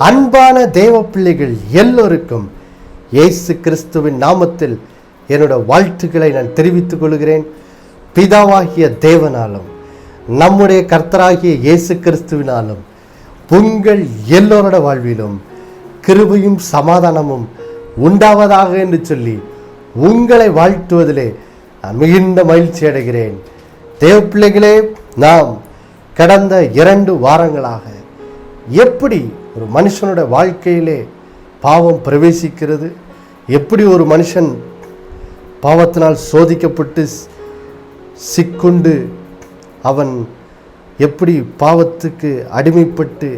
அன்பான தேவ பிள்ளைகள் எல்லோருக்கும் இயேசு கிறிஸ்துவின் நாமத்தில் என்னோட வாழ்த்துக்களை நான் தெரிவித்துக் கொள்கிறேன். பிதாவாகிய தேவனாலும் நம்முடைய கர்த்தராகிய இயேசு கிறிஸ்துவினாலும் உங்கள் எல்லோரோட வாழ்விலும் கிருபையும் சமாதானமும் உண்டாவதாக என்று சொல்லி உங்களை வாழ்த்துவதிலே நான் மிகுந்த மகிழ்ச்சி அடைகிறேன். தேவ பிள்ளைகளே, நாம் கடந்த 2 வாரங்களாக எப்படி ஒரு மனுஷனோட வாழ்க்கையிலே பாவம் பிரவேசிக்கிறது, எப்படி ஒரு மனுஷன் பாவத்தினால் சோதிக்கப்பட்டு சிக்குண்டு அவன் எப்படி பாவத்துக்கு அடிமைப்பட்டு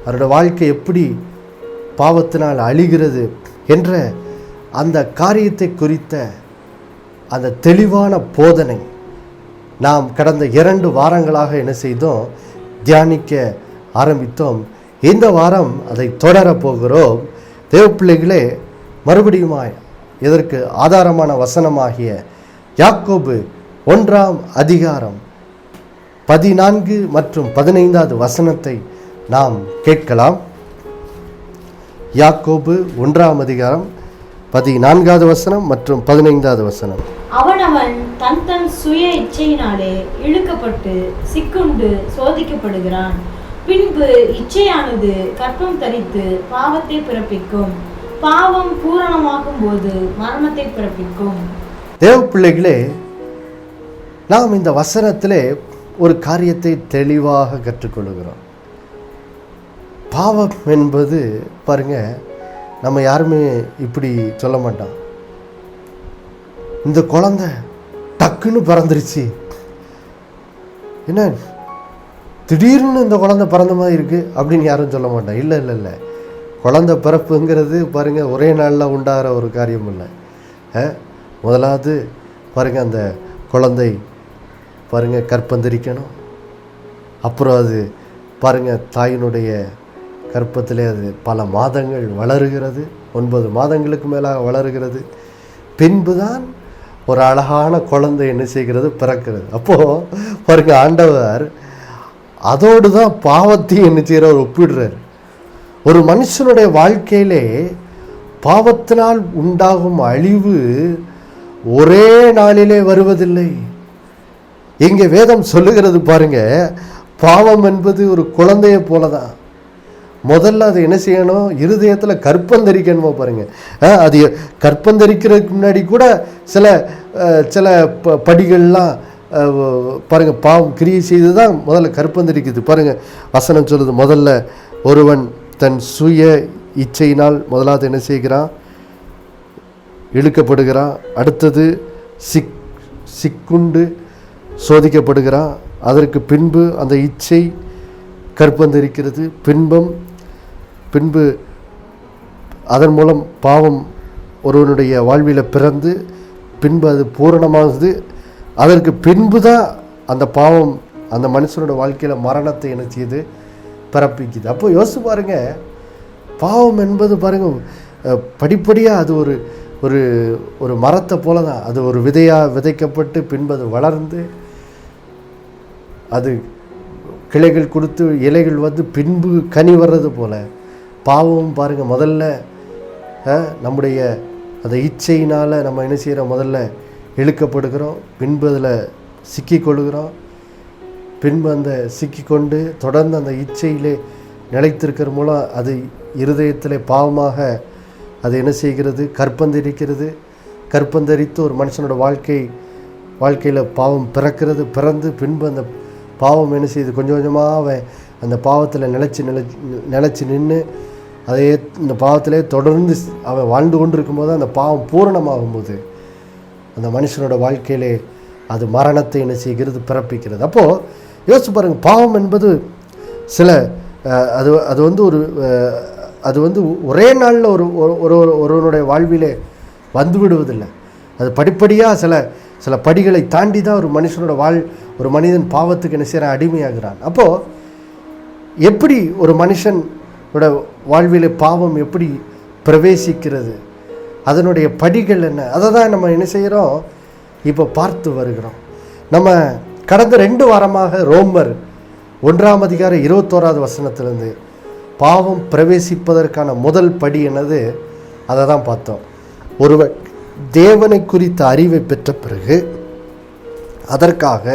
அவனோட வாழ்க்கை எப்படி பாவத்தினால் அழிகிறது என்ற அந்த காரியத்தை குறித்த அந்த தெளிவான போதனை நாம் கடந்த 2 வாரங்களாக என்ன செய்தோம், தியானிக்க ஆரம்பித்தோம். இந்த வாரம் அதை தொடரப் போகிறோம். தேவ பிள்ளைகளே, மறுபடியுமாய் இதற்கு ஆதாரமான வசனமாகிய யாக்கோபு 1ஆம் அதிகாரம் 14 மற்றும் 15வது வசனத்தை நாம் கேட்கலாம். யாக்கோபு 1ஆம் அதிகாரம் 14வது வசனம் மற்றும் 15வது வசனம். அவனவன் தன் சுய இச்சையினாலே இழுக்கப்பட்டு சிக்குண்டு சோதிக்கப்படுகிறான். பின்பு இச்சையானது கற்பம் தரித்து பாவத்தை பிறப்பிக்கும். பாவம் பூரணமாகும் போது மரணத்தை பிறப்பிக்கும். தேவ பிள்ளைகளே, நாம் இந்த வசனத்திலே ஒரு காரியத்தை தெளிவாக கற்றுக்கொள்கிறோம். பாவம் என்பது பாருங்க, நம்ம யாருமே இப்படி சொல்ல மாட்டோம். இந்த குழந்தை டக்குன்னு பிறந்துருச்சு, என்ன திடீர்னு இந்த குழந்தை பிறந்த மாதிரி இருக்குது அப்படின்னு யாரும் சொல்ல மாட்டோம். இல்லை இல்லை இல்லை, குழந்தை பிறப்புங்கிறது பாருங்கள் ஒரே நாளில் உண்டாகிற ஒரு காரியம் இல்லை. முதலாவது பாருங்கள், அந்த குழந்தை பாருங்கள் கற்பந்தரிக்கணும். அப்புறம் அது பாருங்கள் தாயினுடைய கற்பத்திலே அது பல மாதங்கள் வளருகிறது, 9 மாதங்களுக்கு மேலாக வளருகிறது. பின்புதான் ஒரு அழகான குழந்தை என்ன செய்கிறது, பிறக்கிறது. அப்போது பாருங்கள், ஆண்டவர் அதோடு தான் பாவத்தையும் என்ன செய்கிறார், ஒப்பிடுறார். ஒரு மனுஷனுடைய வாழ்க்கையிலே பாவத்தினால் உண்டாகும் அழிவு ஒரே நாளிலே வருவதில்லை. இங்கே வேதம் சொல்லுகிறது பாருங்க, பாவம் என்பது ஒரு குழந்தையை போல தான். முதல்ல அது என்ன செய்யணும், இருதயத்தில் கற்பந்தரிக்கணுமா பாருங்க. அது கற்பந்தரிக்கிறதுக்கு முன்னாடி கூட சில படிகள்லாம் பாருங்கள் பாவம் கிரியை செய்து தான் முதல்ல கற்பந்தரிக்குது. பாருங்கள் வசனம் சொல்லுது, முதல்ல ஒருவன் தன் சுய இச்சையினால் முதலாவது என்ன செய்கிறான், இழுக்கப்படுகிறான். அடுத்தது சிக்குண்டு சோதிக்கப்படுகிறான். அதற்கு பின்பு அந்த இச்சை கற்பந்தரிக்கிறது. பின்பு அதன் மூலம் பாவம் ஒருவனுடைய வாழ்வில் பிறந்து பின்பு அது பூரணமாகுது. அதற்கு பின்பு தான் அந்த பாவம் அந்த மனுஷனோட வாழ்க்கையில் மரணத்தை என்ன செய்யுது, பிறப்பிக்குது. அப்போ யோசிச்சு பாருங்க, பாவம் என்பது பாருங்க படிப்படியாக அது ஒரு ஒரு மரத்தை போல தான். அது ஒரு விதையாக விதைக்கப்பட்டு பின்பு அது வளர்ந்து அது கிளைகள் கொடுத்து இலைகள் வந்து பின்பு கனி வர்றது போல் பாவம் பாருங்கள் முதல்ல நம்முடைய அந்த இச்சையினால் நம்ம என்ன செய்கிறோம், முதல்ல இழுக்கப்படுகிறோம், பின்பு அதில் சிக்கிக்கொள்கிறோம். பின்பு அந்த சிக்கிக்கொண்டு தொடர்ந்து அந்த இச்சையிலே நிலைத்திருக்கிற மூலம் அது இருதயத்திலே பாவமாக அது என்ன செய்கிறது, கற்பந்தரிக்கிறது. கற்பந்தரித்து ஒரு மனுஷனோட வாழ்க்கையில் பாவம் பிறந்து பின்பு அந்த பாவம் என்ன செய்யுது, கொஞ்சம் கொஞ்சமாக அவன் அந்த பாவத்தில் நிலச்சி நின்று அதே இந்த பாவத்திலே தொடர்ந்து அவன் வாழ்ந்து கொண்டு இருக்கும்போது அந்த பாவம் பூரணமாகும்போது அந்த மனுஷனோட வாழ்க்கையிலே அது மரணத்தை என்ன செய்கிறது, பிறப்பிக்கிறது. அப்போது யோசிச்சு பாருங்கள், பாவம் என்பது அது வந்து ஒரே நாளில் ஒருவனுடைய வாழ்விலே வந்து விடுவதில்லை. அது படிப்படியாக சில படிகளை தாண்டி தான் ஒரு மனிதன் பாவத்துக்கு என்ன செய்கிறான், அடிமையாகிறான். அப்போது எப்படி ஒரு மனுஷனோட வாழ்விலே பாவம் எப்படி பிரவேசிக்கிறது, அதனுடைய படிகள் என்ன, அதை தான் நம்ம என்ன செய்கிறோம், இப்போ பார்த்து வருகிறோம். நம்ம கடந்த 2 வாரமாக ரோமர் 1ஆம் அதிகாரம் 21வது வசனத்திலிருந்து பாவம் பிரவேசிப்பதற்கான முதல் படி என்னது, அதை தான் பார்த்தோம். ஒருவர் தேவனை குறித்த அறிவை பெற்ற பிறகு அதற்காக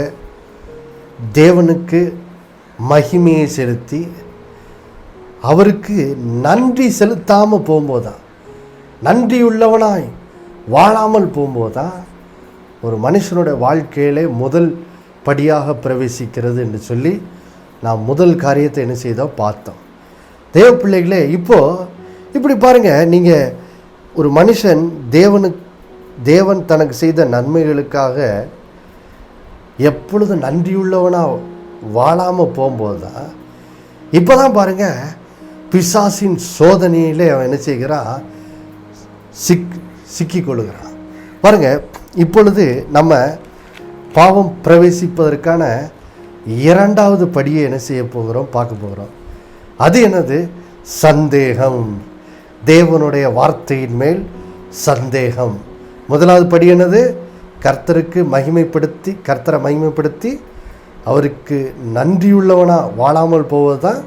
தேவனுக்கு மகிமையை செலுத்தி அவருக்கு நன்றி செலுத்தாமல் போகும்போதுதான், நன்றியுள்ளவனாய் வாழாமல் போகும்போதுதான் ஒரு மனுஷனுடைய வாழ்க்கையிலே முதல் படியாக பிரவேசிக்கிறது என்று சொல்லி நாம் முதல் காரியத்தை என்ன செய்தோம் பார்த்தோம். தேவ பிள்ளைகளே, இப்படி பாருங்கள், நீங்கள் ஒரு மனுஷன் தேவன் தனக்கு செய்த நன்மைகளுக்காக எப்பொழுதும் நன்றியுள்ளவனாக வாழாமல் போகும்போது தான் இப்போ தான் பாருங்கள் பிசாசின் சோதனையிலே அவன் என்ன செய்கிறான், சிக்கி கொள்ளுகிறான். பாருங்கள், இப்பொழுது நம்ம பாவம் பிரவேசிப்பதற்கான இரண்டாவது படியை என்ன செய்ய போகிறோம், பார்க்க போகிறோம். அது என்னது, சந்தேகம். தேவனுடைய வார்த்தையின் மேல் சந்தேகம். முதலாவது படி என்னது, கர்த்தரை மகிமைப்படுத்தி அவருக்கு நன்றியுள்ளவனாக வாழாமல் போவது தான்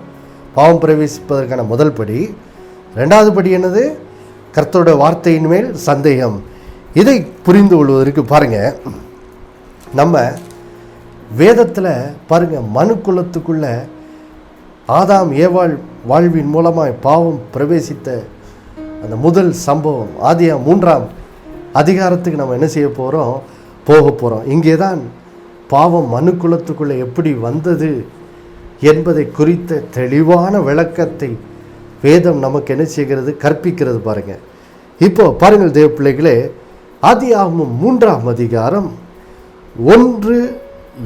பாவம் பிரவேசிப்பதற்கான முதல் படி. ரெண்டாவது படி என்னது, கர்த்தருடைய வார்த்தையின் மேல் சந்தேகம். இதை புரிந்து கொள்வதற்கு பாருங்கள், நம்ம வேதத்தில் பாருங்கள், மனு குலத்துக்குள்ள ஆதாம் ஏவாள் வாழ்வின் மூலமாய் பாவம் பிரவேசித்த அந்த முதல் சம்பவம் ஆதியாகமம் 3ஆம் அதிகாரத்துக்கு நம்ம என்ன செய்ய போகிறோம், போக போகிறோம். இங்கே தான் பாவம் மனு குலத்துக்குள்ளே எப்படி வந்தது என்பதை குறித்த தெளிவான விளக்கத்தை வேதம் நமக்கு என்ன செய்கிறது, கற்பிக்கிறது. பாருங்கள், இப்போ பாருங்கள் தேவ பிள்ளைகளே, ஆதியாகமம் 3ஆம் அதிகாரம் 1,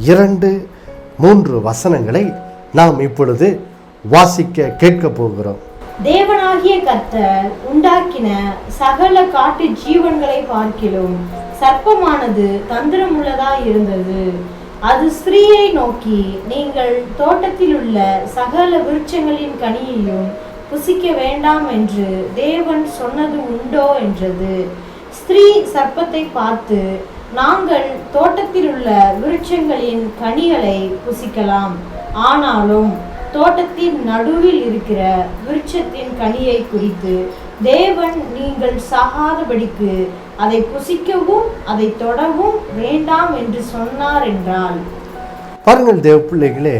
2, 3 வசனங்களை நாம் இப்பொழுது வாசிக்க கேட்க போகிறோம். தேவனாகிய கர்த்தர் உண்டாக்கின சகல காட்டு ஜீவன்களை பார்க்கிலும் சர்ப்பமானது தந்திரமுள்ளதாய் இருந்தது. அது ஸ்திரீயை நோக்கி, நீங்கள் தோட்டத்தில் உள்ள சகல விருட்சங்களின் கனியையும் புசிக்க வேண்டாம் என்று தேவன் சொன்னது உண்டோ என்றது. ஸ்திரீ சர்ப்பத்தை பார்த்து, நாங்கள் தோட்டத்தில் உள்ள விருட்சங்களின் கனிகளை புசிக்கலாம், ஆனாலும் தோட்டத்தின் நடுவில் இருக்கிற விருட்சத்தின் கனியை குறித்து தேவன் நீங்கள் சாகாதபடிக்கு அதை புசிக்கவும் அதை தொடவும் வேண்டாம் என்று சொன்னார் என்றால். பாருங்கள் தேவ பிள்ளைகளே,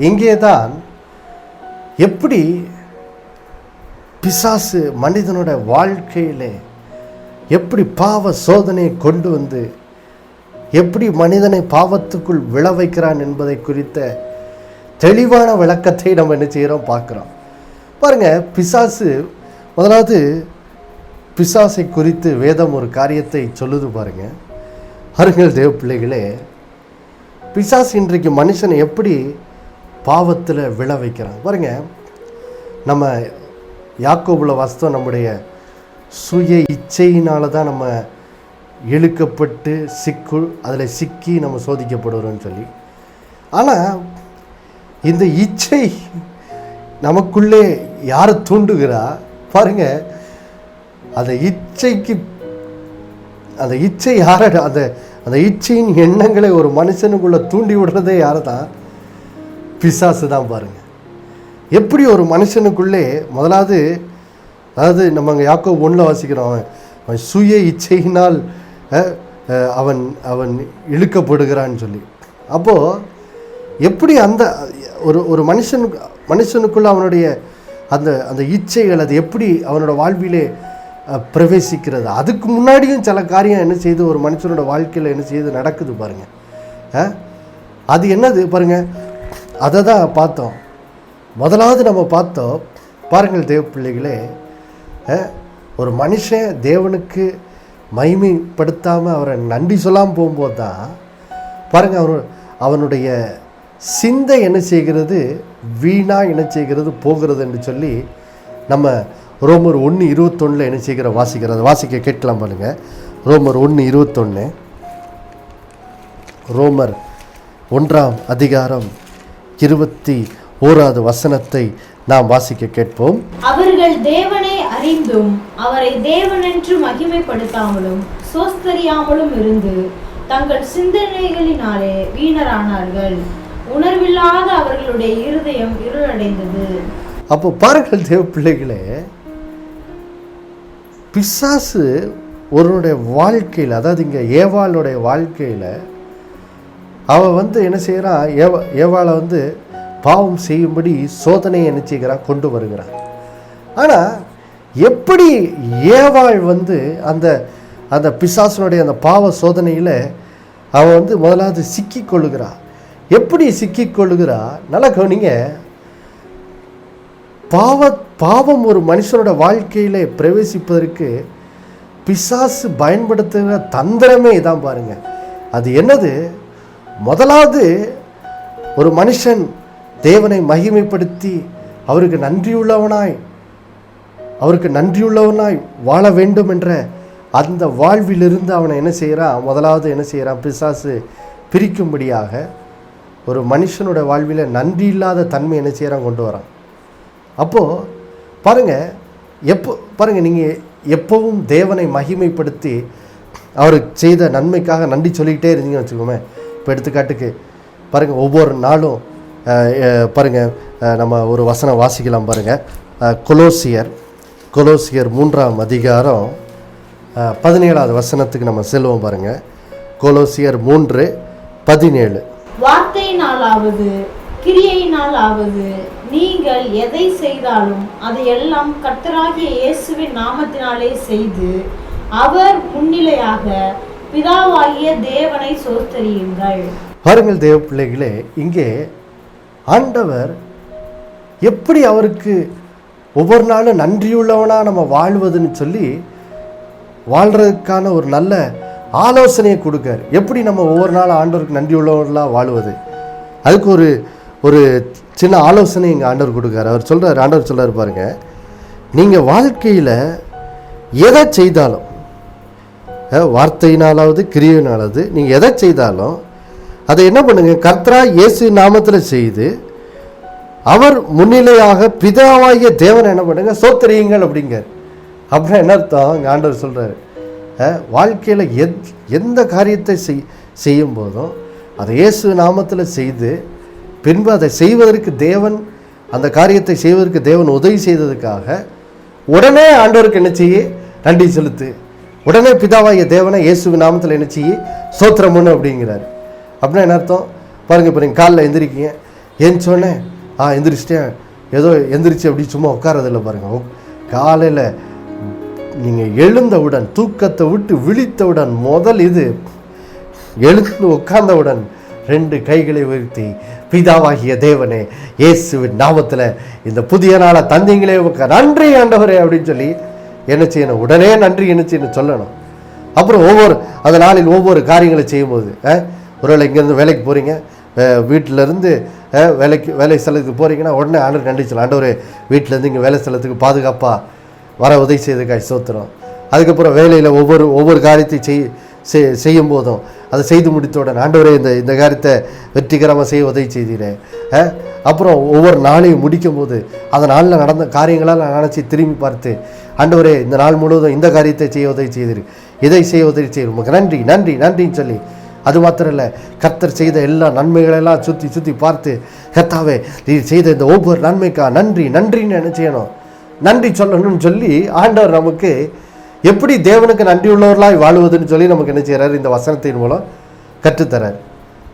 இங்கேதான் எப்படி பிசாசு மனிதனோட வாழ்க்கையிலே எப்படி பாவ சோதனையை கொண்டு வந்து எப்படி மனிதனை பாவத்துக்குள் விழ வைக்கிறான் என்பதை குறித்த தெளிவான விளக்கத்தை நம்ம என்ன செய்கிறோம், பார்க்குறோம். பாருங்கள், முதலாவது பிசாசை குறித்து வேதம் ஒரு காரியத்தை சொல்லுது. பாருங்கள் அருங்கள் தேவ பிள்ளைகளே, பிசாசு இன்றைக்கு மனுஷனை எப்படி பாவத்தில் விழ வைக்கிறான். பாருங்கள், நம்ம யாக்கோபுல வாஸ்தவம் நம்முடைய சுய இச்சையினால தான் நம்ம இழுக்கப்பட்டு அதில் சிக்கி நம்ம சோதிக்கப்படுறோம்னு சொல்லி. ஆனால் இந்த இச்சை நமக்குள்ளே யாரை தூண்டுகிறா பாருங்க, அந்த இச்சை யார அந்த இச்சையின் எண்ணங்களை ஒரு மனுஷனுக்குள்ளே தூண்டி விடுறதே யாரை தான், பிசாசு தான். பாருங்க எப்படி ஒரு மனுஷனுக்குள்ளே முதலாவது, அதாவது நம்ம அங்கே யாக்கோபு 1 வாசிக்கிறோம், அவன் சுய இச்சையினால் அவன் அவன் இழுக்கப்படுகிறான்னு சொல்லி. அப்போது எப்படி அந்த ஒரு மனுஷனுக்குள்ள அவனுடைய அந்த இச்சைகள் அது எப்படி அவனோட வாழ்விலே பிரவேசிக்கிறது. அதுக்கு முன்னாடியும் சில காரியம் என்ன செய்து ஒரு மனுஷனோட வாழ்க்கையில் என்ன செய்து நடக்குது பாருங்கள். அது என்னது பாருங்கள், அதை தான் பார்த்தோம். முதலாவது நம்ம பார்த்தோம் பாருங்கள் தேவ பிள்ளைகளே, ஒரு மனுஷன் தேவனுக்கு மகிமைப்படுத்தாமல் அவரை நன்றி சொல்லாமல் போகும்போது தான் பாருங்கள் அவனுடைய சிந்தை என்ன செய்கிறது, வீணாக என்ன செய்கிறது, போகிறது என்று சொல்லி நம்ம ரோமர் 1:21 என்ன செய்கிற வாசிக்க கேட்கலாம் பாருங்க. ரோமர் 1:21, ரோமர் 1ஆம் அதிகாரம் 21வது வசனத்தை நாம் வாசிக்க கேட்போம். அவர்கள் தேவனை அறிந்தும் அவரை தேவனென்று மகிமைப்படுத்தாமலும் சோஸ்தரியாமலும் இருந்து தங்கள் சிந்தனைகளினாலே வீணரானார்கள். உணர்வில்லாத அவர்களுடைய இருதயம் இருளடைந்தது. அப்போ பாருங்கள் தேவ பிள்ளைகளே, பிசாசு ஒருவனுடைய வாழ்க்கையில், அதாவது இங்கே ஏவாளுடைய வாழ்க்கையில் அவன் என்ன செய்கிறான், ஏவாளை பாவம் செய்யும்படி சோதனையை என்ன செய்கிறான், கொண்டு வருகிறான். ஆனால் எப்படி ஏவாள் அந்த அந்த பிசாசனுடைய அந்த பாவ சோதனையில் அவன் முதலாவது சிக்கிக்கொள்ளுகிறா. எப்படி சிக்கிக்கொள்ளுகிறா? நல்லா கவனிங்க. பாவம் ஒரு மனுஷனோட வாழ்க்கையில் பிரவேசிப்பதற்கு பிசாசு பயன்படுத்துகிற தந்திரமே இதான் பாருங்க. அது என்னது? முதலாவது ஒரு மனுஷன் தேவனை மகிமைப்படுத்தி அவருக்கு நன்றியுள்ளவனாய் வாழ வேண்டும் என்ற அந்த வாழ்விலிருந்து அவனை என்ன செய்கிறான், முதலாவது என்ன செய்கிறான், பிசாசு பிரிக்கும்படியாக ஒரு மனுஷனோட வாழ்வில் நன்றி இல்லாத தன்மை என்ன செய்கிறான், கொண்டு வரான். அப்போது பாருங்கள், நீங்கள் எப்பவும் தேவனை மகிமைப்படுத்தி அவருக்கு செய்த நன்மைக்காக நன்றி சொல்லிக்கிட்டே இருந்தீங்கன்னு வச்சுக்கோமே. இப்போ எடுத்துக்காட்டுக்கு பாருங்கள், ஒவ்வொரு நாளும் பாருங்கள், நம்ம ஒரு வசனம் வாசிக்கலாம் பாருங்கள். கொலோசியர் 3ஆம் அதிகாரம் 17வது வசனத்துக்கு நம்ம செல்வோம் பாருங்கள். கொலோசியர் 3:17. வார்த்தையினாலாவது கிரியையினாலாவது நீங்கள் எதை செய்தாலும் அதையெல்லாம் கர்த்தராகிய இயேசுவின் நாமத்தினாலே செய்து அவர் முன்னிலையாக பிதாவாகிய தேவனை ஸ்தோத்திரியுங்கள். பாருங்கள் தேவ பிள்ளைகளே, இங்கே ஆண்டவர் எப்படி அவருக்கு ஒவ்வொரு நாளும் நன்றியுள்ளவனாக நம்ம வாழ்வதுன்னு சொல்லி வாழ்கிறதுக்கான ஒரு நல்ல ஆலோசனையை கொடுக்கார். எப்படி நம்ம ஒவ்வொரு நாளும் ஆண்டவருக்கு நன்றியுள்ளவர்களாக வாழ்வது, அதுக்கு ஒரு சின்ன ஆலோசனை எங்கள் ஆண்டவர் கொடுக்கார். ஆண்டவர் சொல்கிறார் பாருங்க, நீங்கள் வாழ்க்கையில் எதை செய்தாலும், வார்த்தையினாலாவது கிரியையினாலாவது நீங்கள் எதை செய்தாலும் அதை என்ன பண்ணுங்க, கர்த்தராகிய இயேசு நாமத்தில் செய்து அவர் முன்னிலையாக பிதாவாகிய தேவனை என்ன பண்ணுங்க, ஸ்தோத்திரியுங்கள் அப்படிங்கிறார். அப்புறம் என்ன அர்த்தம்? இங்கே ஆண்டவர் சொல்கிறார், வாழ்க்கையில் எந்த காரியத்தை செய்யும் போதும் அதை இயேசு நாமத்தில் செய்து பின்பு அதை செய்வதற்கு தேவன், அந்த காரியத்தை செய்வதற்கு தேவன் உதவி செய்ததுக்காக உடனே ஆண்டவருக்கு என்ன செய்ய, நன்றி செலுத்து. உடனே பிதாவாகிய தேவனை இயேசு நாமத்தில் என்ன செய்ய, ஸ்தோத்திரம் பண்ணு அப்படிங்கிறார். அப்படின்னா என்ன அர்த்தம்? பாருங்கள், இப்போ நீங்கள் காலைல எந்திரிக்கீங்க, ஏஞ்சோடனே எந்திரிச்சிட்டேன், ஏதோ எந்திரிச்சு அப்படி சும்மா உட்காரதில்லை பாருங்கள். காலையில் நீங்கள் எழுந்தவுடன், தூக்கத்தை விட்டு விழித்தவுடன், முதல் இது எழுந்து உட்கார்ந்தவுடன் 2 கைகளை உயர்த்தி, பிதாவாகிய தேவனே இயேசுவின் நாமத்தில் இந்த புதிய நாளை தந்தீங்களே, நன்றி ஆண்டவரே அப்படின்னு சொல்லி என்ன செய்யணும், உடனே நன்றி என்ன செய்யணும் சொல்லணும். அப்புறம் அந்த நாளில் ஒவ்வொரு காரியங்களை செய்யும்போது, ஒருவேளை இங்கேருந்து வேலைக்கு போகிறீங்க, வீட்டிலேருந்து வேலை ஸ்தலத்துக்கு போகிறீங்கன்னா உடனே ஆண்டவர் நன்றி சொல்லலாம். ஆண்டவரே வீட்டிலேருந்து இங்கே வேலை ஸ்தலத்துக்கு பாதுகாப்பாக வர உதவி செய்ததுக்காக ஸ்தோத்திரம். அதுக்கப்புறம் வேலையில் ஒவ்வொரு காரியத்தை செய்யும் போதும் அதை செய்து முடித்தவுடன் ஆண்டவரே இந்த காரியத்தை வெற்றிகரமாக செய்ய உதவி செய்தீரேன். அப்புறம் ஒவ்வொரு நாளையும் முடிக்கும் போது அந்த நாளில் நடந்த காரியங்களால் நான் நினச்சி திரும்பி பார்த்து, ஆண்டவரே இந்த நாள் முழுவதும் இந்த காரியத்தை செய்ய உதவி செய்தீர், இதை செய்ய உதவி செய்ய உங்களுக்கு நன்றி நன்றி நன்றின்னு சொல்லி, அது மாத்திரம் இல்லை, கர்த்தர் செய்த எல்லா நன்மைகளெல்லாம் சுற்றி பார்த்து, கர்த்தாவே நீ செய்த இந்த ஒவ்வொரு நன்மைக்கா நன்றி நன்றின்னு என்ன செய்யணும், நன்றி சொல்லணும்னு சொல்லி ஆண்டவர் நமக்கு எப்படி தேவனுக்கு நன்றி உள்ளவர்களாய் வாழ்வதுன்னு சொல்லி நமக்கு என்ன செய்கிறார், இந்த வசனத்தின் மூலம் கற்றுத்தரார்.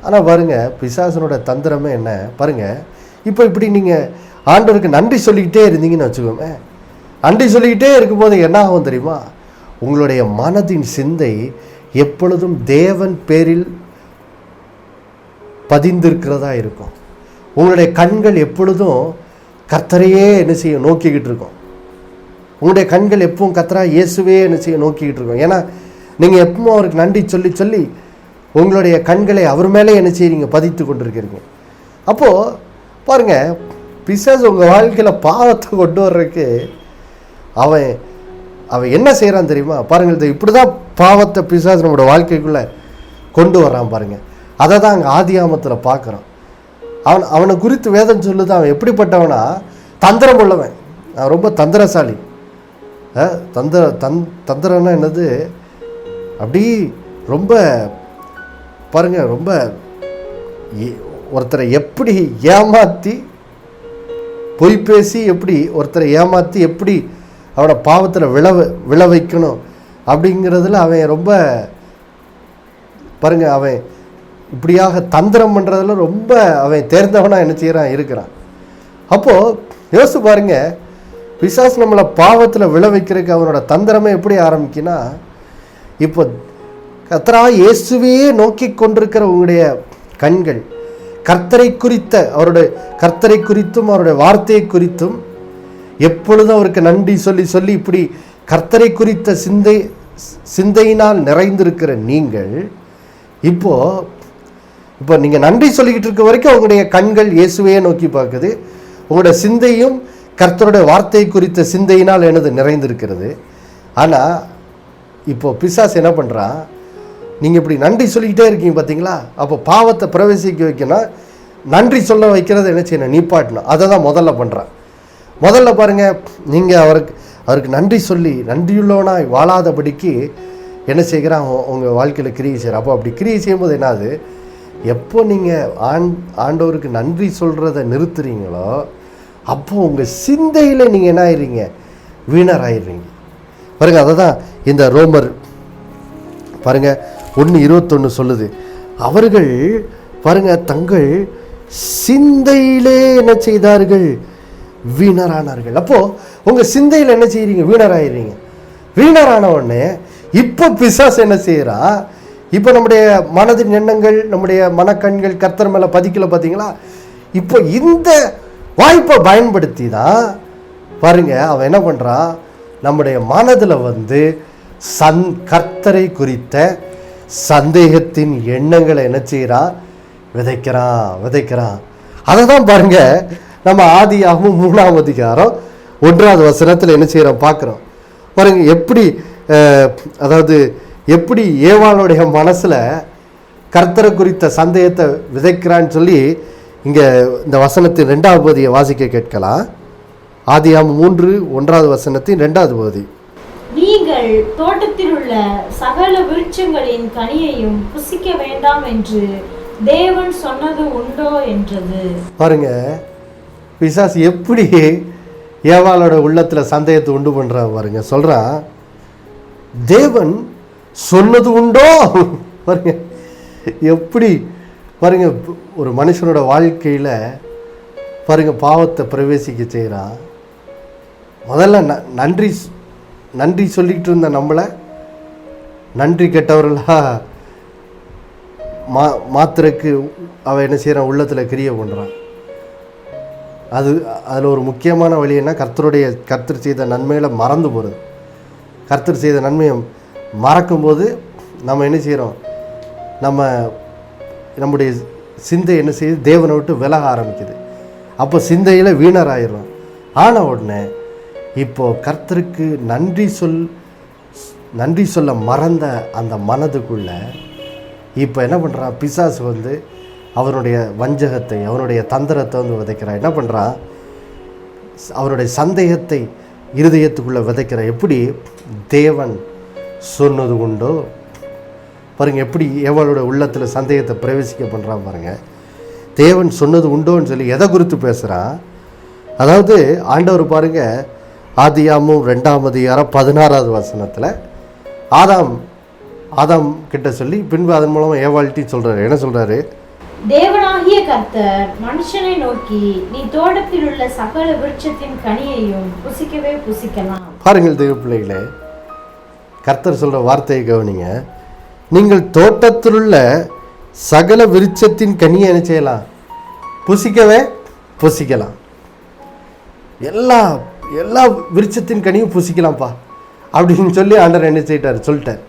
ஆனால் பாருங்கள், பிசாசனோட தந்திரமே என்ன பாருங்கள். இப்போ இப்படி நீங்கள் ஆண்டவருக்கு நன்றி சொல்லிக்கிட்டே இருந்தீங்கன்னு வச்சுக்கோங்க, நன்றி சொல்லிக்கிட்டே இருக்கும்போது என்ன ஆகும் தெரியுமா, உங்களுடைய மனதின் சிந்தை எப்பொழுதும் தேவன் பேரில் பதிந்திருக்கிறதா இருக்கும். உங்களுடைய கண்கள் எப்பொழுதும் கர்த்தரையே என்ன செய்ய நோக்கிக்கிட்டு இருக்கும். உங்களுடைய கண்கள் எப்பவும் கர்த்தரா இயேசுவே என்ன செய்ய நோக்கிக்கிட்டு இருக்கும். ஏன்னா நீங்கள் எப்பவும் அவருக்கு நன்றி சொல்லி சொல்லி உங்களுடைய கண்களை அவர் மேலே என்ன செய்ய பதித்து கொண்டிருக்கிறீங்க. அப்போது பாருங்கள், பிசாசு உங்கள் வாழ்க்கையில் பாவத்தை கொண்டு வர்றதுக்கு அவன் என்ன செய்கிறான் தெரியுமா பாருங்கள். இப்படி தான் பாவத்தை பிசாசு நம்மளோட வாழ்க்கைக்குள்ளே கொண்டு வர்றான் பாருங்கள். அதை தான் அங்கே ஆதியாமத்தில் பார்க்குறோம். அவனை குறித்து வேதம் சொல்லுது, அவன் எப்படிப்பட்டவனா, தந்திரம் உள்ளவன், அவன் ரொம்ப தந்திரசாலி. தந்திரம்னா என்னது, அப்படி ரொம்ப பாருங்கள், ரொம்ப ஒருத்தரை எப்படி ஏமாற்றி பொய் பேசி எப்படி ஒருத்தரை ஏமாற்றி எப்படி அவனை பாவத்தில் விழ வைக்கணும் அப்படிங்கிறதுல அவன் ரொம்ப பாருங்க, அவன் இப்படியாக தந்திரம் பண்ணுறதுல ரொம்ப அவன் தேர்ந்தவனாக என்ன செய்கிறான் இருக்கிறான். அப்போது யோசிச்சு பாருங்க, பிசாசு நம்மளை பாவத்தில் விழ வைக்கிறதுக்கு அவனோட தந்திரமே எப்படி ஆரம்பிக்குன்னா, இப்போ கர்த்தராகிய இயேசுவையே நோக்கி கொண்டிருக்கிற உங்களுடைய கண்கள் கர்த்தரை குறித்தும் அவருடைய வார்த்தையை குறித்தும் எப்பொழுதும் அவருக்கு நன்றி சொல்லி இப்படி கர்த்தரை குறித்த சிந்தையினால் நிறைந்திருக்கிற நீங்கள் இப்போ நீங்கள் நன்றி சொல்லிக்கிட்டு இருக்க வரைக்கும் உங்களுடைய கண்கள் இயேசுவையே நோக்கி பார்க்குது. உங்களுடைய சிந்தையும் கர்த்தருடைய வார்த்தையை குறித்த சிந்தையினால் எனது நிறைந்திருக்கிறது. ஆனால் இப்போ பிசாசு என்ன பண்ணுறான், நீங்கள் இப்படி நன்றி சொல்லிக்கிட்டே இருக்கீங்க பார்த்தீங்களா, அப்போ பாவத்தை பிரவேசிக்க வைக்கணும், நன்றி சொல்ல வைக்கிறது என்ன செய்யணும், நீப்பாட்டணும். அதை தான் முதல்ல பண்ணுறான். முதல்ல பாருங்கள், நீங்கள் அவருக்கு நன்றி சொல்லி நன்றியுள்ளவனாய் வாழாதபடிக்கு என்ன செய்கிறான், உங்கள் வாழ்க்கையில் கிரியை செய்கிறான். அப்போ அப்படி கிரியை செய்யும்போது என்னாது, எப்போ நீங்கள் ஆண்டவருக்கு நன்றி சொல்கிறத நிறுத்துறீங்களோ அப்போ உங்கள் சிந்தையில் நீங்கள் என்ன ஆயிடுறீங்க, வீணர் ஆயிடுறீங்க. பாருங்கள், அதை தான் இந்த ரோமர் பாருங்கள் 1:21 சொல்லுது, அவர்கள் பாருங்கள் தங்கள் சிந்தையிலே என்ன செய்தார்கள், வீணரானார்கள். அப்போது உங்கள் சிந்தையில் என்ன செய்கிறீங்க, வீணராயிடுறீங்க. வீணரான உடனே இப்போ பிசாசு என்ன செய்கிறா, இப்போ நம்முடைய மனதின் எண்ணங்கள் நம்முடைய மனக்கண்கள் கர்த்தர் மேலே பதிக்கல பார்த்தீங்களா. இப்போ இந்த வாய்ப்பை பயன்படுத்தி தான் பாருங்க அவன் என்ன பண்ணுறான், நம்முடைய மனதில் கர்த்தரை குறித்த சந்தேகத்தின் எண்ணங்களை என்ன செய்கிறான், விதைக்கிறான். அதை தான் பாருங்க நம்ம ஆதியாகமம் 3ஆம் அதிகாரம் 1வது வசனத்தில் என்ன செய்கிறோம் பார்க்குறோம். பாருங்க எப்படி அதாவது எப்படி ஏவாளுடைய மனசில் கர்த்தரை குறித்த சந்தேகத்தை விதைக்கிறான்னு சொல்லி இங்கே இந்த வசனத்தின் 2வது பகுதியை வாசிக்க கேட்கலாம். ஆதியாகமம் 3:1வது வசனத்தின் 2வது பகுதி. நீங்கள் தோட்டத்தில் உள்ள சகல விருட்சங்களின் கனியையும் புசிக்க வேண்டாம் என்று தேவன் சொன்னது உண்டோ என்றது. பாருங்க, பிசாசு எப்படி ஏவாளோட உள்ளத்தில் சந்தேகத்தை உண்டு பண்ணுறான் பாருங்க. சொல்கிறான், தேவன் சொன்னது உண்டோ. பாருங்க எப்படி பாருங்க ஒரு மனுஷனோட வாழ்க்கையில் பாருங்க பாவத்தை பிரவேசிக்க செய்கிறான். முதல்ல நன்றி சொல்லிக்கிட்டு இருந்த நம்மளை நன்றி கெட்டவர்களாக மாத்திரக்கு அவன் என்ன செய்கிறான், உள்ளத்தில் கிரியை பண்ணுறான். அதில் ஒரு முக்கியமான வழி என்ன, கர்த்தர் செய்த நன்மைகளை மறந்து போகிறது. கர்த்தர் செய்த நன்மையை மறக்கும்போது நம்ம என்ன செய்கிறோம், நம்முடைய சிந்தை என்ன செய்யுது, தேவனை விட்டு விலக ஆரம்பிக்குது. அப்போ சிந்தையில் வீணராயிடும். ஆன உடனே இப்போது கர்த்தருக்கு நன்றி சொல்ல மறந்த அந்த மனதுக்குள்ளே இப்போ என்ன பண்ணுறான், பிசாசு அவனுடைய வஞ்சகத்தை அவனுடைய தந்திரத்தை விதைக்கிறான். என்ன பண்ணுறான், அவனுடைய சந்தேகத்தை இருதயத்துக்குள்ளே விதைக்கிறான். எப்படி தேவன் சொன்னது உண்டோ பாருங்கள், எப்படி ஏவாளோட உள்ளத்தில் சந்தேகத்தை பிரவேசிக்க பண்ணுறான் பாருங்கள். தேவன் சொன்னது உண்டோன்னு சொல்லி எதை குறித்து பேசுகிறான். அதாவது ஆண்டவர் பாருங்கள், ஆதியாகமம் 2ஆம் அதிகாரம் 16வது வசனத்தில் ஆதாம் கிட்ட சொல்லி பின்பு அதன் மூலமாக ஏவாள்கிட்ட சொல்கிறாரு. என்ன சொல்கிறாரு, தேவனாகிய கர்த்தர் மனுஷனை நோக்கி, நீ தோட்டத்தில் உள்ள சகல விருட்சத்தின் கனியையும் புசிக்கவே புசிக்கலாம். பாருங்கள் தேவ பிள்ளைகளே, கர்த்தர் சொல்கிற வார்த்தையை கவனிங்க. நீங்கள் தோட்டத்தில் உள்ள சகல விருட்சத்தின் கனியை என்ன செய்யலாம், புசிக்கவே புசிக்கலாம். எல்லா விருட்சத்தின் கனியும் புசிக்கலாம்ப்பா அப்படின்னு சொல்லி ஆண்டவர் என்ன சொல்லிட்டார்.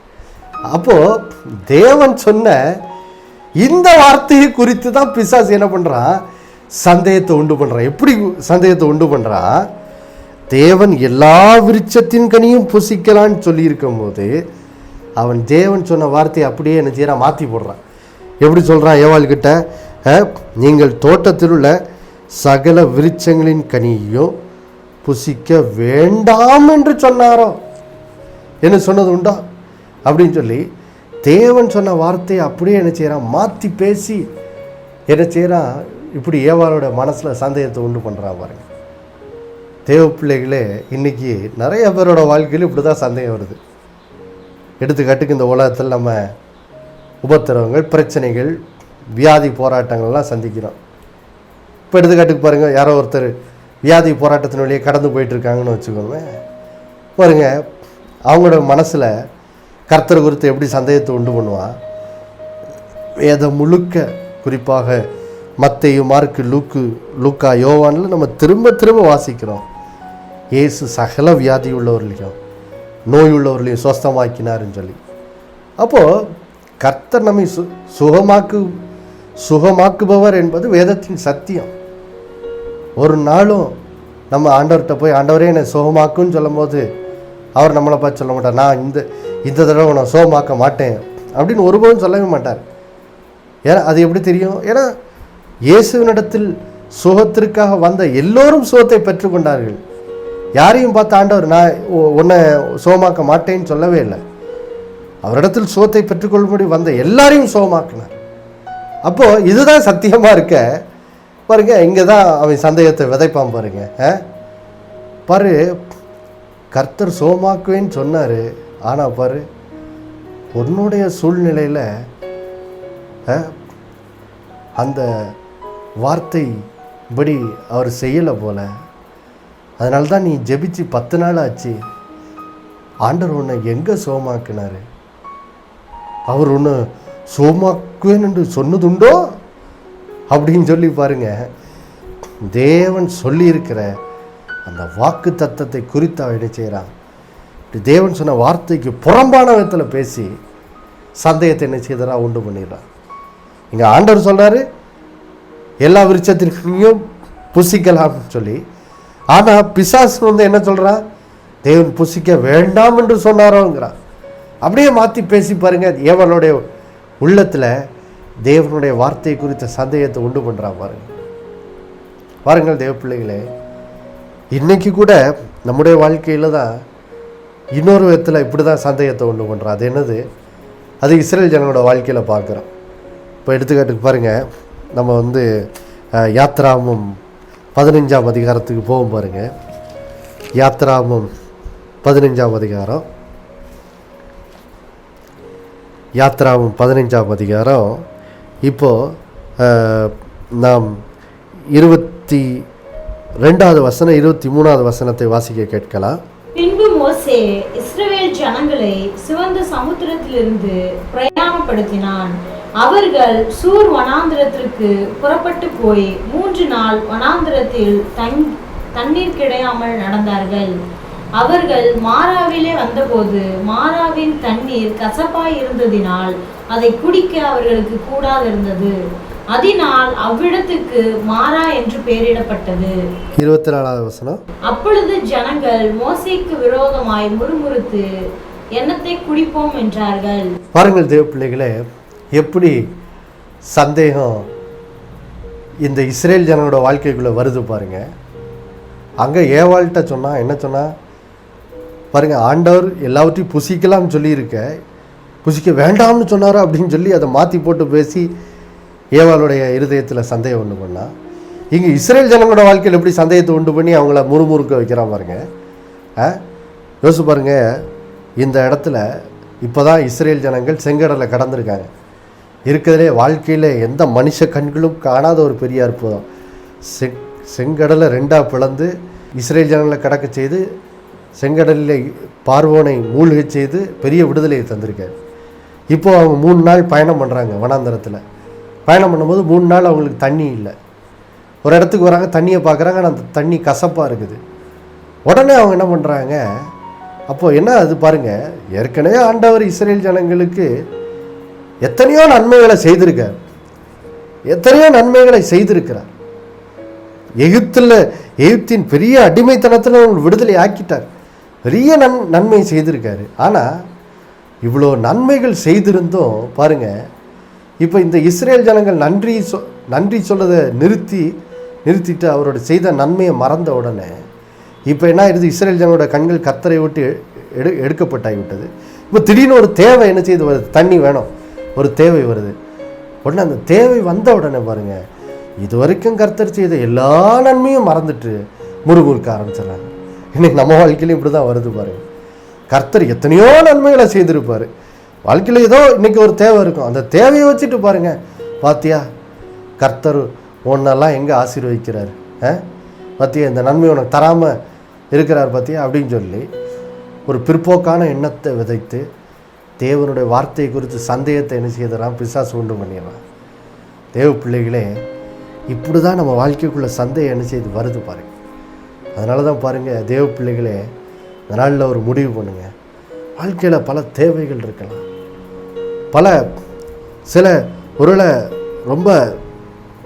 அப்போது தேவன் சொன்ன இந்த வார்த்தையை குறித்து தான் பிசாசு என்ன பண்ணுறான், சந்தேகத்தை உண்டு பண்ணுறான். எப்படி சந்தேகத்தை உண்டு பண்ணுறான், தேவன் எல்லா விருட்சத்தின் கனியும் புசிக்கலான்னு சொல்லியிருக்கும் போது தேவன் சொன்ன வார்த்தையை அப்படியே என்ன செய்யறான், மாற்றி போடுறான். எப்படி சொல்கிறான் ஏவாள்கிட்ட, நீங்கள் தோட்டத்தில் உள்ள சகல விருட்சங்களின் கனியையும் புசிக்க வேண்டாம் என்று சொன்னாரோ, என்ன சொன்னது உண்டா அப்படின்னு சொல்லி தேவன் சொன்ன வார்த்தையை அப்படியே என்ன செய்கிறான், மாற்றி பேசி என்ன செய்கிறான், இப்படி ஏவாளோட மனசில் சந்தேகத்தை உண்டு பண்ணுறான் பாருங்க. தேவ பிள்ளைகளே, இன்றைக்கி நிறைய பேரோட வாழ்க்கையில் இப்படி தான் சந்தேகம் வருது. எடுத்துக்காட்டுக்கு இந்த உலகத்தில் நம்ம உபத்திரவங்கள், பிரச்சனைகள், வியாதி போராட்டங்கள்லாம் சந்திக்கிறோம். இப்போ எடுத்துக்காட்டுக்கு பாருங்கள், யாரோ ஒருத்தர் வியாதி போராட்டத்தின் வழியே கடந்து போயிட்டுருக்காங்கன்னு வச்சுக்கோங்க. பாருங்கள், அவங்களோட மனசில் கர்த்தர் குறித்து எப்படி சந்தேகத்தை உண்டு பண்ணுவான். வேதம் முழுக்க, குறிப்பாக மத்தேயு, மார்க்கு, லூக்கா, யோவானில் நம்ம திரும்ப திரும்ப வாசிக்கிறோம். இயேசு சகல வியாதி உள்ளவர்களையும் நோய் உள்ளவர்களையும் சுஸ்தமாக்கினார்னு சொல்லி. அப்போது கர்த்தர் நம்மை சுகமாக்குபவர் என்பது வேதத்தின் சத்தியம். ஒரு நாளும் நம்ம ஆண்டவர்கிட்ட போய் ஆண்டவரே என்னை சுகமாக்குன்னு சொல்லும் போது அவர் நம்மளை பார்த்து சொல்ல மாட்டார், நான் இந்த தடவை நான் சுகமாக்க மாட்டேன் அப்படின்னு ஒருபோதும் சொல்லவே மாட்டார். ஏன்னா அது எப்படி தெரியும்? ஏன்னா இயேசுவினிடத்தில் சுகத்திற்காக வந்த எல்லோரும் சுகத்தை பெற்றுக்கொண்டார்கள். யாரையும் பார்த்து ஆண்டவர் நான் உன்னை சுகமாக்க மாட்டேன்னு சொல்லவே இல்லை. அவரிடத்தில் சுகத்தை பெற்றுக்கொள்ளும்படி வந்த எல்லாரையும் சுகமாக்கினார். அப்போது இதுதான் சத்தியமாக இருக்க பாருங்க. இங்கே தான் அவன் சந்தேகத்தை விதைப்பான் பாருங்க. பாரு, கர்த்தர் சுகமாக்குவேன்னு சொன்னார். ஆனால் பாரு, உன்னுடைய சூழ்நிலையில் அந்த வார்த்தை படி அவர் செய்யலை போல. அதனால தான் நீ ஜெபிச்சு 10 நாள் ஆச்சு. ஆண்டவர் உன்னை எங்கே சுகமாக்கினார்? அவர் ஒன்று சுகமாக்குவேன் என்று சொன்னதுண்டோ அப்படின்னு சொல்லி பாருங்க. தேவன் சொல்லியிருக்கிற அந்த வாக்கு தத்தத்தை குறித்து அவன் என்ன செய்கிறான்? தேவன் சொன்ன வார்த்தைக்கு புறம்பான விதத்தில் பேசி சந்தேகத்தை என்ன செய்தரா உண்டு பண்ணிடுறான். இங்கே ஆண்டவர் சொல்கிறாரு எல்லா விருட்சத்திற்கும் புசிக்கலாம்னு சொல்லி. ஆனால் பிசாசு என்ன சொல்கிறான்? தேவன் புசிக்க வேண்டாம் என்று சொன்னாரோங்கிறான். அப்படியே மாற்றி பேசி பாருங்கள். ஏவனுடைய உள்ளத்தில் தேவனுடைய வார்த்தை குறித்த சந்தேகத்தை உண்டு பண்ணுறான் பாருங்கள் தேவ பிள்ளைகளே. இன்றைக்கி கூட நம்முடைய வாழ்க்கையில் தான் இன்னொரு விதத்தில் இப்படி தான் சந்தேகத்தை உண்டு பண்ணுறான். அது என்னது? அது இஸ்ரேல் ஜனங்களோட வாழ்க்கையில் பார்க்குறோம். இப்போ எடுத்துக்காட்டுக்கு பாருங்கள், நம்ம யாத்ராமம் 15ஆம் அதிகாரத்துக்கு போகும் பாருங்கள். யாத்ராமம் 15ஆம் அதிகாரம். யாத்ராமம் 15ஆம் அதிகாரம். இப்போது நாம் 22வது வசனம் 23வது வசனத்தை வாசிக்க கேட்கலாம். பின்பு மோசே இஸ்ரவேல் ஜனங்களை சிவந்த சமுத்திரத்திலிருந்து பிரயாணப்படுத்தினான். அவர்கள் சூர் வனாந்திரத்திற்கு புறப்பட்டு போய் 3 நாள் வனாந்திரத்தில் தண்ணீர் கிடையாமல் நடந்தார்கள். அவர்கள் மாராவிலே வந்தபோது மாராவின் தண்ணீர் கசப்பாய் இருந்ததினால் அதை குடிக்க அவர்களுக்கு கூடாதிருந்தது. அதனால் அவ்விடத்துக்கு மாரா என்று பெயரிடப்பட்டது. 24வது வசனம். அப்பொழுது ஜனங்கள் மோசேக்கு விரோதமாய் முறுமுறுத்து எண்ணத்தை குடிப்போம் என்றார்கள். பாருங்கள் தேவ பிள்ளைகளே, எப்படி சந்தேகம் இந்த இஸ்ரேல் ஜனங்களோட வாழ்க்கைக்குள்ளே வருது பாருங்க. அங்கே ஏவாள்கிட்ட சொன்னா என்ன சொன்னா பாருங்க, ஆண்டவர் எல்லாவற்றையும் புசிக்கலாம்னு சொல்லியிருக்க, புசிக்க வேண்டாம்னு சொன்னாரோ அப்படின்னு சொல்லி அதை மாற்றி போட்டு பேசி ஏவாளுடைய இருதயத்தில் சந்தேகம் உண்டு பண்ணா. இங்கே இஸ்ரேல் ஜனங்களோட வாழ்க்கையில் எப்படி சந்தேகத்தை உண்டு பண்ணி அவங்கள முறுமுறுக்க வைக்கிறான் பாருங்க. யோசிச்சு பாருங்க, இந்த இடத்துல இப்போ தான் இஸ்ரேல் ஜனங்கள் செங்கடலை கடந்திருக்காங்க. இருக்கிறதுலே வாழ்க்கையில் எந்த மனுஷ கண்களும் காணாத ஒரு பெரிய அற்புதம். செங்கடலை 2ஆக பிளந்து இஸ்ரேல் ஜனங்களை கடக்க செய்து செங்கடலில் பார்வோனை மூழ்கை செய்து பெரிய விடுதலையை தந்திருக்காரு. இப்போது அவங்க 3 நாள் பயணம் பண்ணுறாங்க. வனாந்தரத்தில் பயணம் பண்ணும்போது 3 நாள் அவங்களுக்கு தண்ணி இல்லை. ஒரு இடத்துக்கு வராங்க, தண்ணியை பார்க்குறாங்க, ஆனால் அந்த தண்ணி கசப்பாக இருக்குது. உடனே அவங்க என்ன பண்ணுறாங்க? அப்போது என்ன அது பாருங்கள், ஏற்கனவே ஆண்டவர் இஸ்ரேல் ஜனங்களுக்கு எத்தனையோ நன்மைகளை செய்திருக்கார், செய்திருக்கிறார். எகிப்தின் பெரிய அடிமைத்தனத்தில் அவங்க விடுதலை ஆக்கிட்டார், பெரிய நன்மை செய்திருக்காரு. ஆனால் இவ்வளோ நன்மைகள் செய்திருந்தோம் பாருங்கள், இப்போ இந்த இஸ்ரேல் ஜனங்கள் நன்றி சொல்லதை நிறுத்திட்டு அவரோட செய்த நன்மையை மறந்த உடனே இப்போ என்ன ஆயிடுது? இஸ்ரேல் ஜனங்களோட கண்கள் கர்த்தரை விட்டு எடுக்கப்பட்டாகிவிட்டது. இப்போ திடீர்னு ஒரு தேவை என்ன செய்து வருது? தண்ணி வேணும், ஒரு தேவை வருது. உடனே அந்த தேவை வந்த உடனே பாருங்கள், இது வரைக்கும் கர்த்தர் செய்த எல்லா நன்மையும் மறந்துட்டு முறுமுறுக்க ஆரம்பிச்சிடறாங்க. இன்னைக்கு நம்ம வாழ்க்கையிலும் இப்படி தான் வருது பாருங்க. கர்த்தர் எத்தனையோ நன்மைகளை செய்திருப்பார். வாழ்க்கையில் ஏதோ இன்னைக்கு ஒரு தேவை இருக்கும், அந்த தேவையை வச்சுட்டு பாருங்க, பாத்தியா கர்த்தர் ஒன்னெல்லாம் எங்கே ஆசீர்வதிக்கிறார், பாத்தியா இந்த நன்மை உனக்கு தராமல் இருக்கிறார் பாத்தியா அப்படின்னு சொல்லி ஒரு பிற்போக்கான எண்ணத்தை விதைத்து தேவனுடைய வார்த்தையை குறித்து சந்தேகத்தை என்ன செய்யறான், பிசாசு உண்டு பண்ணிடுறான். தேவ பிள்ளைகளே, இப்படி தான் நம்ம வாழ்க்கைக்குள்ளே சந்தேகம் என்ன செய்து வருது பாருங்க. அதனால தான் பாருங்கள் தேவ பிள்ளைகளே, இந்த நாளில் ஒரு முடிவு பண்ணுங்கள். வாழ்க்கையில் பல தேவைகள் இருக்கலாம், பல சில ஒருவேளை ரொம்ப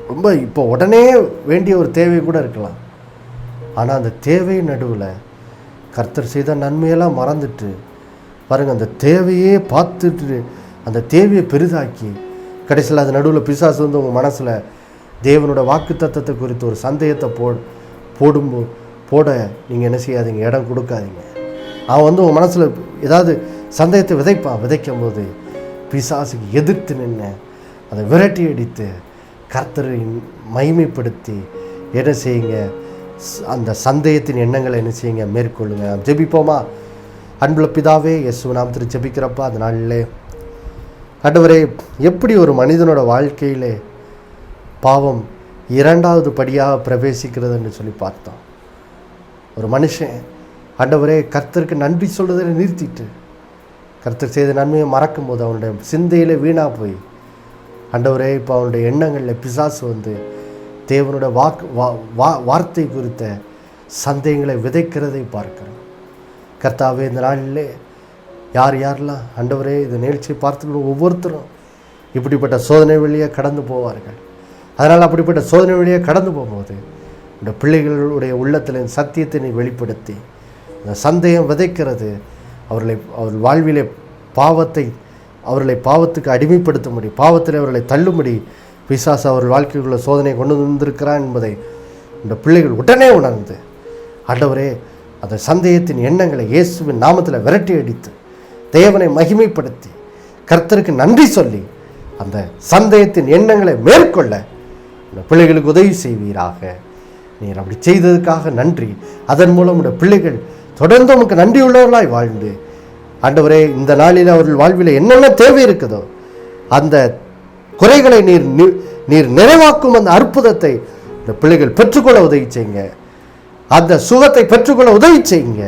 ரொம்ப இப்போ உடனே வேண்டிய ஒரு தேவை கூட இருக்கலாம். ஆனால் அந்த தேவை நடுவில் கர்த்தர் செய்த நன்மையெல்லாம் மறந்துட்டு பாருங்கள், அந்த தேவையே பார்த்துட்டு அந்த தேவையை பெரிதாக்கி கடைசியில் அது நடுவில் பிசாசு வந்து உங்கள் மனசில் தேவனோட வாக்கு தத்தத்தை குறித்து ஒரு சந்தேகத்தை போட நீங்கள் என்ன செய்யாதீங்க, இடம் கொடுக்காதீங்க. அவன் வந்து உங்கள் மனசில் ஏதாவது சந்தேகத்தை விதைக்கும் போது பிசாசுக்கு எதிர்த்து நின்று அதை விரட்டி அடித்து கர்த்தரை மகிமைப்படுத்தி என்ன செய்யுங்க, அந்த சந்தேகத்தின் எண்ணங்களை என்ன செய்யுங்க, மேற்கொள்ளுங்க. ஜெபிப்போமா? அன்புள்ள பிதாவே, இயேசு நாமத்தில் ஜெபிக்கிறப்ப அந்த நாளிலே ஆண்டவரே, எப்படி ஒரு மனிதனோட வாழ்க்கையிலே பாவம் இரண்டாவது படியாக பிரவேசிக்கிறதுன்னு சொல்லி பார்த்தோம். ஒரு மனுஷன் ஆண்டவரே கர்த்தருக்கு நன்றி சொல்றதை நிறுத்திட்டு கர்த்தர் செய்த நன்மையை மறக்கும் போது அவனுடைய சிந்தையில் வீணாக போய் ஆண்டவரே இப்போ அவனுடைய எண்ணங்களில் பிசாசு வந்து தேவனுடைய வார்த்தை குறித்த சந்தேகங்களை விதைக்கிறதை பார்க்கிறோம். கர்த்தாவே, இந்த நாளிலே யாரெல்லாம் ஆண்டவரே இந்த நிகழ்ச்சியை பார்த்து ஒவ்வொருத்தரும் இப்படிப்பட்ட சோதனை வழியாக கடந்து போவார்கள். அதனால் அப்படிப்பட்ட சோதனை வழியாக கடந்து போகும்போது இந்த பிள்ளைகளுடைய உள்ளத்தில் சத்தியத்தை நீ வெளிப்படுத்தி இந்த சந்தேகம் விதைக்கிறது அவர் வாழ்விலே அவர்களை பாவத்துக்கு அடிமைப்படுத்தும்படி, பாவத்தில் அவர்களை தள்ளும்படி பிசாசு அவர் வாழ்க்கைக்குள்ள சோதனையை கொண்டு வந்திருக்கிறான் என்பதை இந்த பிள்ளைகள் உடனே உணர்ந்து ஆண்டவரே அந்த சந்தேகத்தின் எண்ணங்களை இயேசுவின் நாமத்தில் விரட்டி அடித்து தேவனை மகிமைப்படுத்தி கர்த்தருக்கு நன்றி சொல்லி அந்த சந்தேகத்தின் எண்ணங்களை மேற்கொள்ள இந்த பிள்ளைகளுக்கு உதவி செய்வீராக. நீர் அப்படி செய்ததுக்காக நன்றி. அதன் மூலம் உடைய பிள்ளைகள் தொடர்ந்து உமக்கு நன்றி உள்ளவர்களாய் வாழ்ந்து ஆண்டவரே இந்த நாளில் அவர்கள் வாழ்வில் என்னென்ன தேவை இருக்குதோ அந்த குறைகளை நீர் நிறைவாக்கும் அந்த அற்புதத்தை இந்த பிள்ளைகள் பெற்றுக்கொள்ள உதவி செய்யுங்க. அந்த சுகத்தை பெற்றுக்கொள்ள உதவி செய்யுங்க.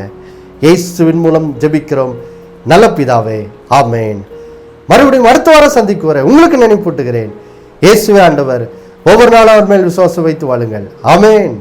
இயேசுவின் மூலம் ஜெபிக்கிறோம் நல்ல பிதாவே, ஆமேன். மறுபடியும் அடுத்த வாரம் சந்திக்கு வர உங்களுக்கு நினைப்பூட்டுகிறேன். இயேசுவே ஆண்டவர். ஒவ்வொரு நாளும் அவர் மேல் விசுவாசம் வைத்து வாழுங்கள். ஆமேன்.